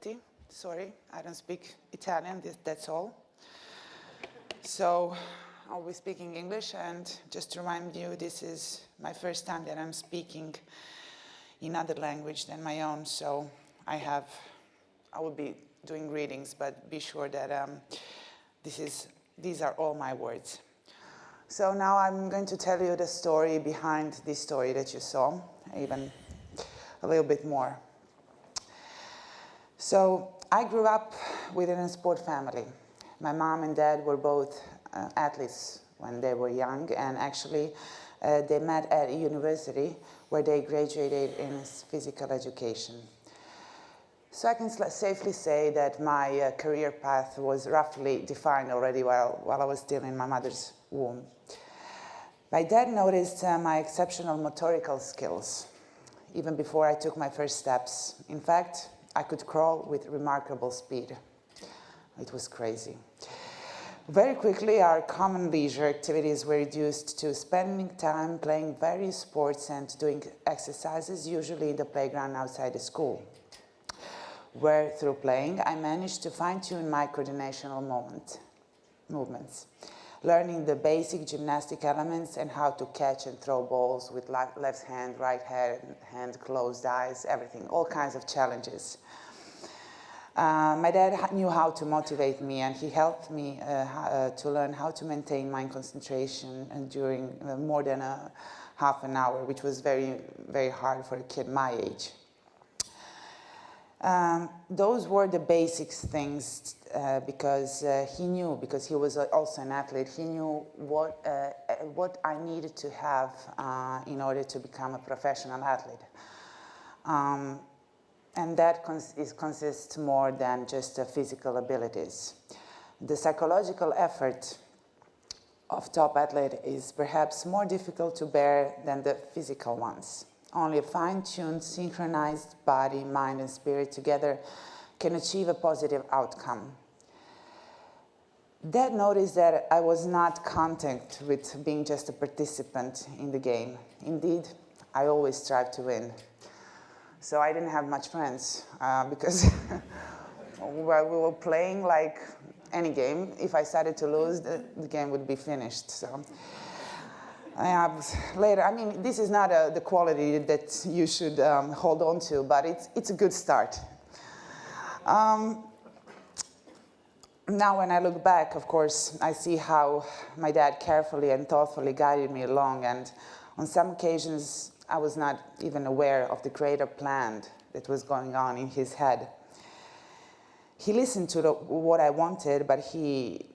difficulty. Sorry, I don't speak Italian, that's all. So I'll be speaking English, and just to remind you, this is my first time that I'm speaking in other language than my own, so I will be doing readings, but be sure that these are all my words. So now I'm going to tell you the story behind this story that you saw, even a little bit more. So I grew up within a sport family. My mom and dad were both athletes when they were young, and actually they met at a university where they graduated in physical education. So I can safely say that my career path was roughly defined already while I was still in my mother's womb. My dad noticed my exceptional motorical skills even before I took my first steps. In fact, I could crawl with remarkable speed. It was crazy. Very quickly, our common leisure activities were reduced to spending time playing various sports and doing exercises, usually in the playground outside the school, where through playing, I managed to fine-tune my coordinational movements, learning the basic gymnastic elements and how to catch and throw balls with left hand, right hand, closed eyes, everything, all kinds of challenges. My dad knew how to motivate me, and he helped me to learn how to maintain my concentration during more than half an hour, which was very, very hard for a kid my age. Those were the basic things because he was also an athlete. He knew what I needed to have in order to become a professional athlete. And that consists more than just physical abilities. The psychological effort of top athlete is perhaps more difficult to bear than the physical ones. Only a fine-tuned, synchronized body, mind, and spirit together can achieve a positive outcome. Dad noticed that I was not content with being just a participant in the game. Indeed, I always strive to win. So I didn't have much friends because while we were playing like any game, if I started to lose, the game would be finished. So later, I mean, this is not the quality that you should hold on to, but it's a good start. Now when I look back, of course, I see how my dad carefully and thoughtfully guided me along, and on some occasions, I was not even aware of the greater plan that was going on in his head. He listened to what I wanted, but he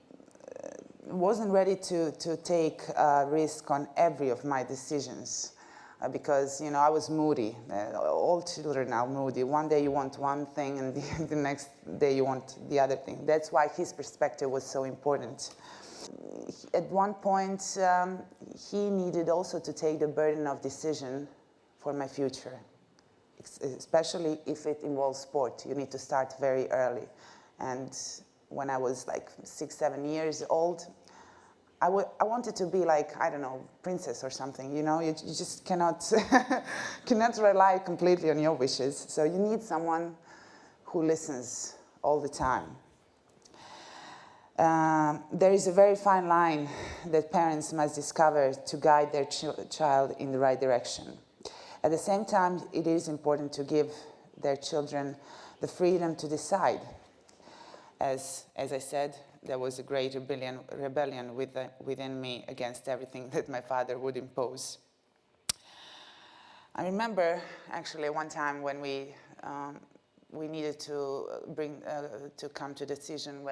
wasn't ready to take a risk on every of my decisions because, I was moody. All children are moody. One day you want one thing, and the next day you want the other thing. That's why his perspective was so important. At one point, he needed also to take the burden of decision for my future, especially if it involves sport. You need to start very early. And when I was like 6, 7 years old, I wanted to be like, I don't know, princess or something, You just cannot rely completely on your wishes. So you need someone who listens all the time. There is a very fine line that parents must discover to guide their child in the right direction. At the same time, it is important to give their children the freedom to decide. As I said, there was a great rebellion within me against everything that my father would impose. I remember actually one time when we needed to come to a decision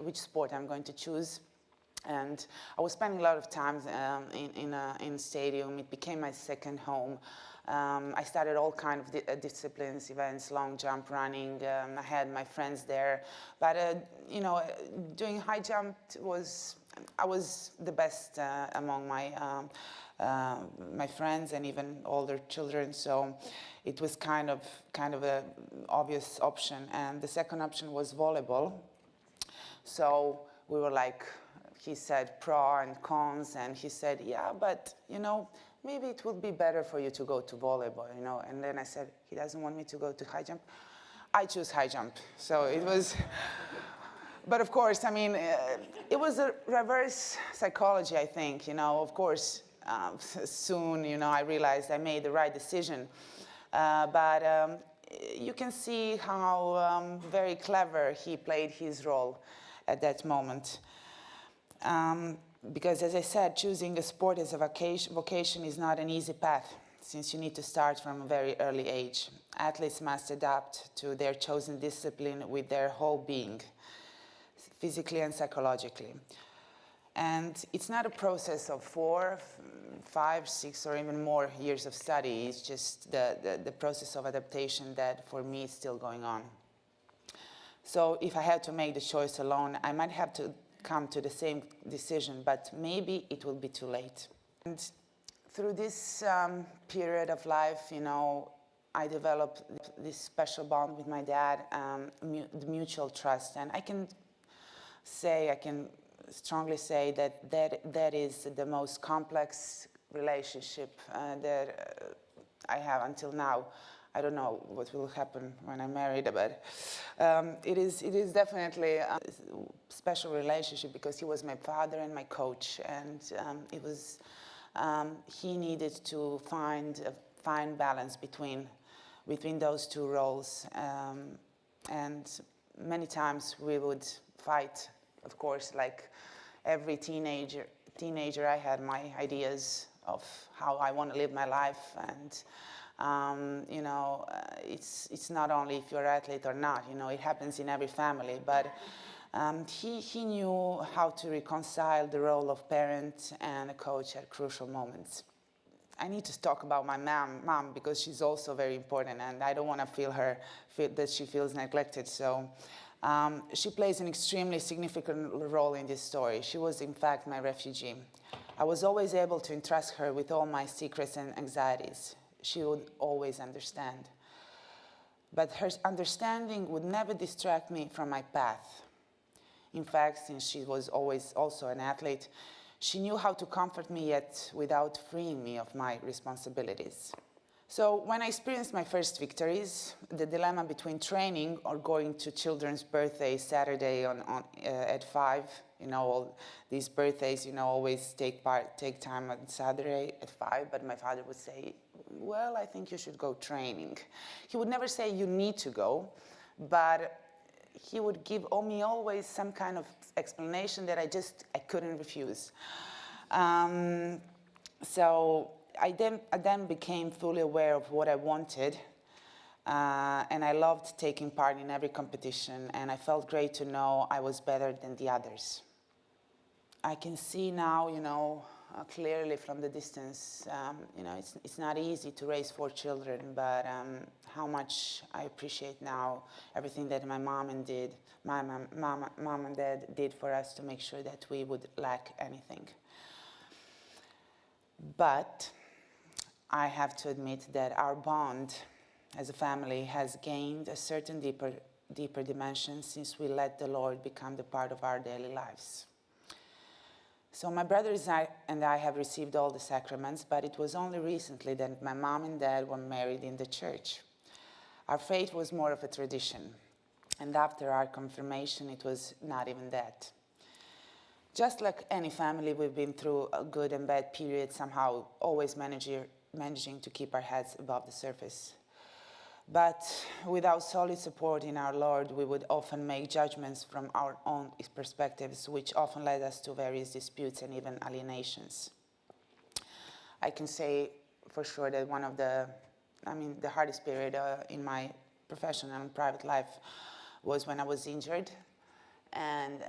which sport I'm going to choose. And I was spending a lot of time in stadium. It became my second home. I started all kinds of disciplines, events, long jump, running. I had my friends there. But, doing high jump I was the best among my friends and even older children. So it was kind of an obvious option. And the second option was volleyball. So we were like, he said pro and cons, and he said, yeah, but, maybe it would be better for you to go to volleyball, you know. And then I said, he doesn't want me to go to high jump. I choose high jump. So it was, but of course, I mean, it was a reverse psychology, I think, you know. Of course, soon, you know, I realized I made the right decision. But you can see how very clever he played his role at that moment. Because as I said, choosing a sport as a vocation is not an easy path, since you need to start from a very early age. Athletes must adapt to their chosen discipline with their whole being, physically and psychologically. And it's not a process of 4, 5, 6, or even more years of study. It's just the process of adaptation that, for me, is still going on. So if I had to make the choice alone, I might have to come to the same decision, but maybe it will be too late. And through this period of life, you know, I developed this special bond with my dad, the mutual trust. And I can strongly say that is the most complex relationship that I have until now. I don't know what will happen when I'm married, but it is definitely a special relationship, because he was my father and my coach, and he needed to find a fine balance between those two roles, and many times we would fight, of course, like every teenager. I had my ideas of how I want to live my life, and you know, it's not only if you're an athlete or not, you know, it happens in every family, but he knew how to reconcile the role of parent and a coach at crucial moments. I need to talk about my mom, because she's also very important, and I don't want to feel that she feels neglected. So she plays an extremely significant role in this story. She was, in fact, my refugee. I was always able to entrust her with all my secrets and anxieties. She would always understand. But her understanding would never distract me from my path. In fact, since she was always also an athlete, she knew how to comfort me, yet without freeing me of my responsibilities. So when I experienced my first victories, the dilemma between training or going to children's birthdays Saturday at 5, you know, all these birthdays, you know, always take time on Saturday at 5, but my father would say, well, I think you should go training. He would never say you need to go, but he would give me always some kind of explanation that I couldn't refuse. So I then became fully aware of what I wanted, and I loved taking part in every competition, and I felt great to know I was better than the others. I can see now, you know, clearly from the distance, you know, it's not easy to raise 4 children, but how much I appreciate now everything that my mom and dad did for us to make sure that we would lack anything. But I have to admit that our bond as a family has gained a certain deeper dimension since we let the Lord become the part of our daily lives. So my brothers and I have received all the sacraments, but it was only recently that my mom and dad were married in the church. Our faith was more of a tradition, and after our confirmation, it was not even that. Just like any family, we've been through a good and bad period, somehow always managing to keep our heads above the surface. But without solid support in our Lord, we would often make judgments from our own perspectives, which often led us to various disputes and even alienations. I can say for sure that one of the hardest period in my professional and private life was when I was injured. And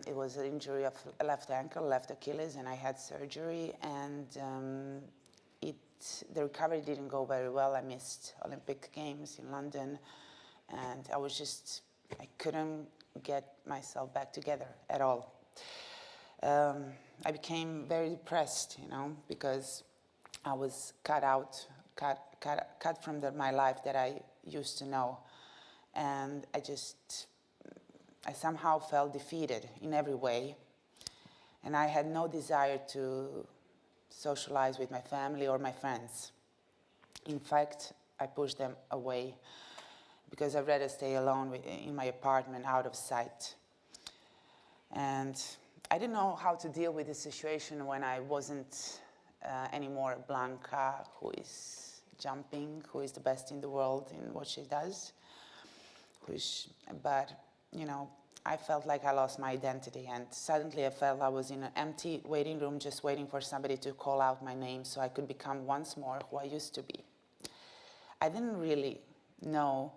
it was an injury of a left ankle, left Achilles, and I had surgery, and the recovery didn't go very well. I missed Olympic Games in London, and I couldn't get myself back together at all. I became very depressed, you know, because I was cut from my life that I used to know, and I somehow felt defeated in every way, and I had no desire to socialize with my family or my friends. In fact, I pushed them away because I'd rather stay alone in my apartment, out of sight. And I didn't know how to deal with the situation when I wasn't anymore Blanka, who is jumping, who is the best in the world in what she does. But, you know, I felt like I lost my identity, and suddenly I felt I was in an empty waiting room just waiting for somebody to call out my name so I could become once more who I used to be. I didn't really know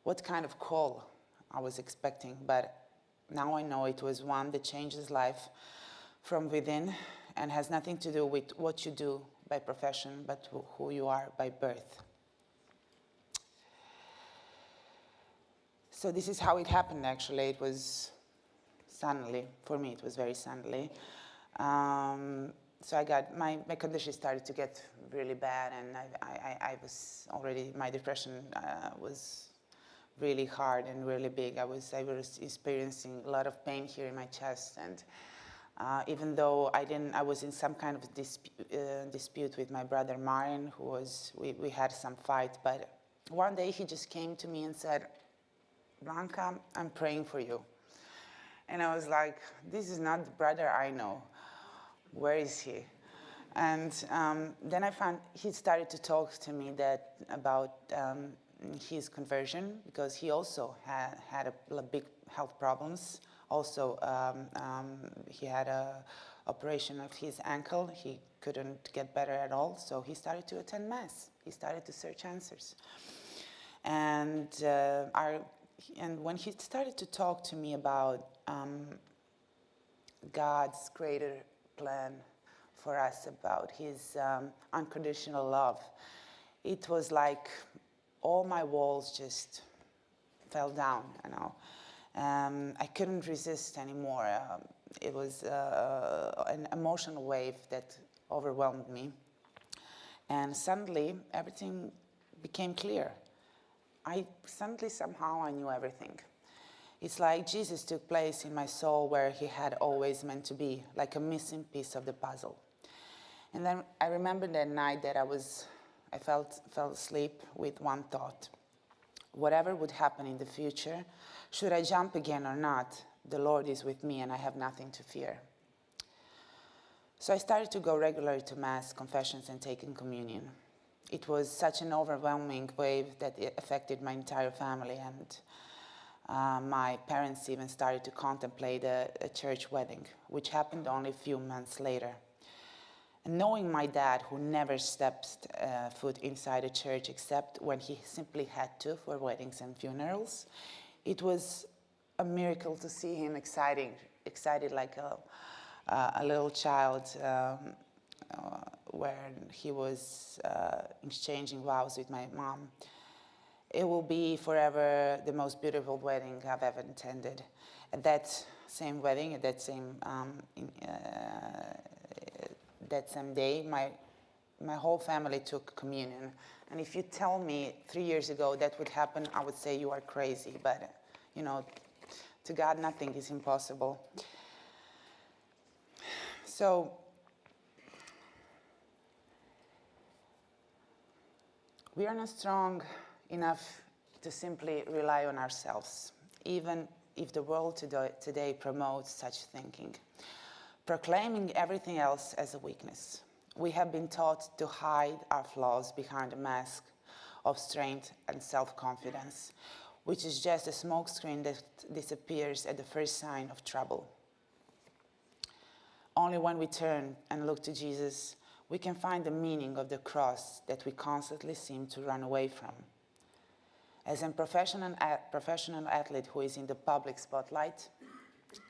what kind of call I was expecting, but now I know it was one that changes life from within and has nothing to do with what you do by profession, but who you are by birth. So this is how it happened, actually. It was suddenly, for me it was very suddenly. So I got, my condition started to get really bad, and I was already, my depression was really hard and really big. I was experiencing a lot of pain here in my chest, and even though I was in some kind of dispute with my brother Marin, we had some fight, but one day he just came to me and said, "Blanka, I'm praying for you." And I was like, this is not the brother I know. Where is he? And then I found he started to talk to me about his conversion, because he also had big health problems. Also, he had an operation of his ankle. He couldn't get better at all, so he started to attend Mass. He started to search answers. And when he started to talk to me about God's greater plan for us, about his unconditional love, it was like all my walls just fell down, you know. I couldn't resist anymore. It was an emotional wave that overwhelmed me. And suddenly, everything became clear. Somehow I knew everything. It's like Jesus took place in my soul where he had always meant to be, like a missing piece of the puzzle. And then I remember that night that I fell asleep with one thought. Whatever would happen in the future, should I jump again or not, the Lord is with me and I have nothing to fear. So I started to go regularly to Mass, confessions, and taking communion. It was such an overwhelming wave that it affected my entire family, and my parents even started to contemplate a church wedding, which happened only a few months later. And knowing my dad, who never stepped foot inside a church except when he simply had to for weddings and funerals, it was a miracle to see him excited like a little child, when he was exchanging vows with my mom. It will be forever the most beautiful wedding I've ever attended. At that same wedding, at that same day, my whole family took communion. And if you tell me 3 years ago that would happen, I would say you are crazy. But, you know, to God, nothing is impossible. So, we are not strong enough to simply rely on ourselves, even if the world today promotes such thinking, proclaiming everything else as a weakness. We have been taught to hide our flaws behind a mask of strength and self-confidence, which is just a smokescreen that disappears at the first sign of trouble. Only when we turn and look to Jesus, we can find the meaning of the cross that we constantly seem to run away from. As a professional athlete who is in the public spotlight,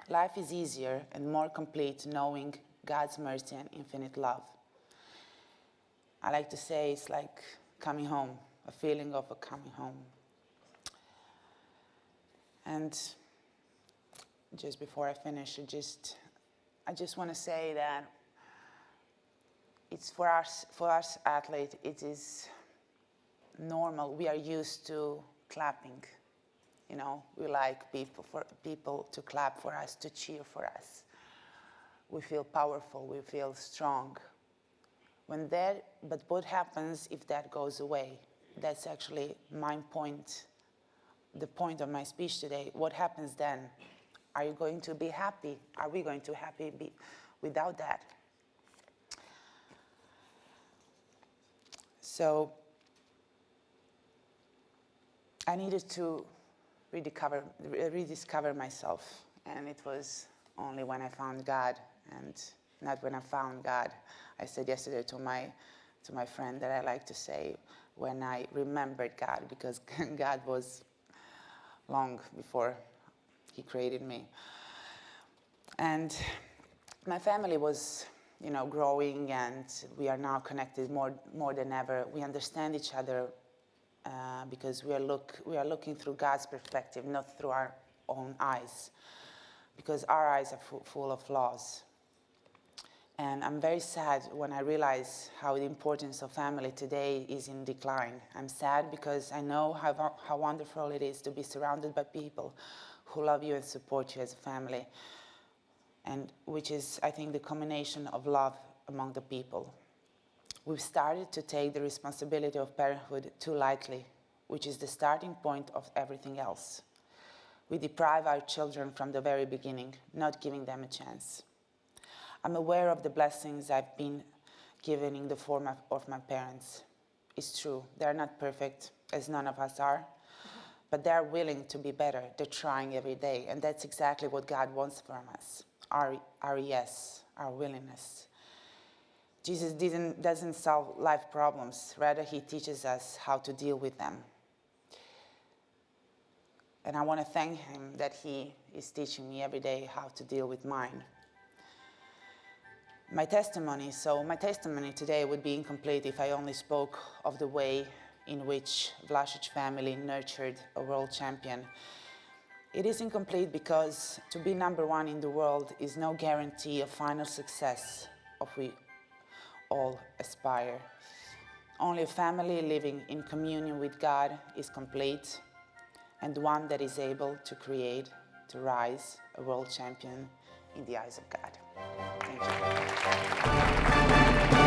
life is easier and more complete knowing God's mercy and infinite love. I like to say it's like coming home, a feeling of coming home. And just before I finish, I just want to say that it's for us athletes, it is normal. We are used to clapping. You know, we like people to clap for us, to cheer for us. We feel powerful, we feel strong. But what happens if that goes away? That's actually my point, the point of my speech today. What happens then? Are you going to be happy? Are we going to be happy without that? So I needed to rediscover myself, and it was only when I found God, and not when I found God. I said yesterday to my friend that I like to say when I remembered God, because God was long before He created me. And my family was, growing, and we are now connected more than ever. We understand each other because we are looking through God's perspective, not through our own eyes, because our eyes are full of flaws. And I'm very sad when I realize how the importance of family today is in decline. I'm sad because I know how wonderful it is to be surrounded by people who love you and support you as a family, and which is, I think, the combination of love among the people. We've started to take the responsibility of parenthood too lightly, which is the starting point of everything else. We deprive our children from the very beginning, not giving them a chance. I'm aware of the blessings I've been given in the form of my parents. It's true, they're not perfect, as none of us are, but they're willing to be better. They're trying every day, and that's exactly what God wants from us, our yes, our willingness. Jesus doesn't solve life problems, rather He teaches us how to deal with them. And I want to thank Him that He is teaching me every day how to deal with mine. My testimony today would be incomplete if I only spoke of the way in which Vlašić family nurtured a world champion. It is incomplete because to be number one in the world is no guarantee of final success of we all aspire. Only a family living in communion with God is complete, and one that is able to rise a world champion in the eyes of God. Thank you.